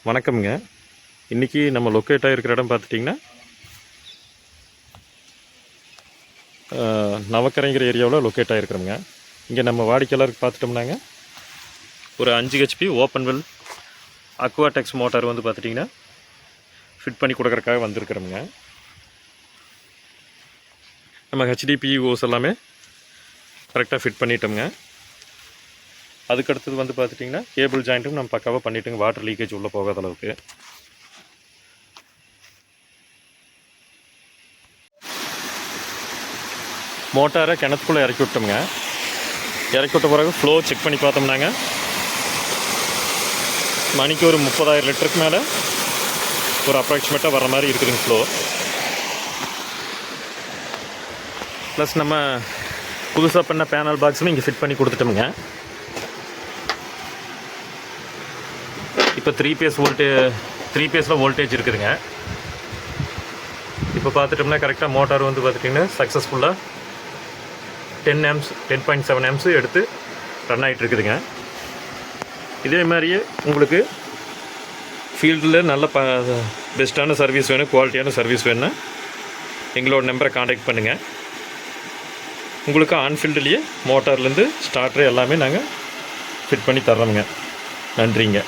வணக்கம்ங்க. இன்றைக்கி நம்ம லொக்கேட் ஆகிருக்கிற இடம் பார்த்துட்டிங்கன்னா நவக்கரைங்கிற ஏரியாவில் லொக்கேட் ஆகிருக்கிறோங்க. இங்கே நம்ம வாடிக்கையாளருக்கு பார்த்துட்டோம்னாங்க ஒரு 5 HP ஓப்பன் வெல் அக்வாடெக்ஸ் மோட்டார் வந்து பார்த்துட்டிங்கன்னா ஃபிட் பண்ணி கொடுக்குறக்காக வந்திருக்கிறோமுங்க. நம்ம HDPE ஓஸ் எல்லாமே கரெக்டாக ஃபிட் பண்ணிட்டோம்ங்க. அதுக்கடுத்தது வந்து பார்த்துட்டிங்கன்னா கேபிள் ஜாயிண்ட்டும் நம்ம பக்காவாக பண்ணிட்டோங்க, வாட்டர் லீக்கேஜ் உள்ளே போகாத அளவுக்கு. மோட்டாரை கிணத்துக்குள்ளே இறக்கி விட்டோம்ங்க. இறக்கி விட்ட பிறகு ஃப்ளோ செக் பண்ணி பார்த்தோம்னாங்க மணிக்கு ஒரு 30,000 லிட்டருக்கு மேலே ஒரு அப்ராக்சிமேட்டாக வர மாதிரி இருக்குதுங்க ஃப்ளோ. ப்ளஸ் நம்ம புதுசாக பண்ண பேனல் பாக்ஸும் இங்கே ஃபிட் பண்ணி கொடுத்துட்டோமுங்க. இப்போ 3 பேஸில் வோல்டேஜ் இருக்குதுங்க. இப்போ பார்த்துட்டோம்னா கரெக்டாக மோட்டார் வந்து பார்த்துட்டிங்கன்னா சக்ஸஸ்ஃபுல்லாக 10.7 amps எடுத்து ரன் ஆகிட்டு இருக்குதுங்க. இதே மாதிரியே உங்களுக்கு ஃபீல்டில் நல்ல பெஸ்ட்டான சர்வீஸ் வேணும், குவாலிட்டியான சர்வீஸ் வேணும்னா எங்களோட நம்பரை காண்டாக்ட் பண்ணுங்கள். உங்களுக்கு ஆன்ஃபீல்டுலேயே மோட்டார்லேருந்து ஸ்டார்டர் எல்லாமே நாங்கள் ஃபிட் பண்ணி தர்றோமுங்க. நன்றிங்க.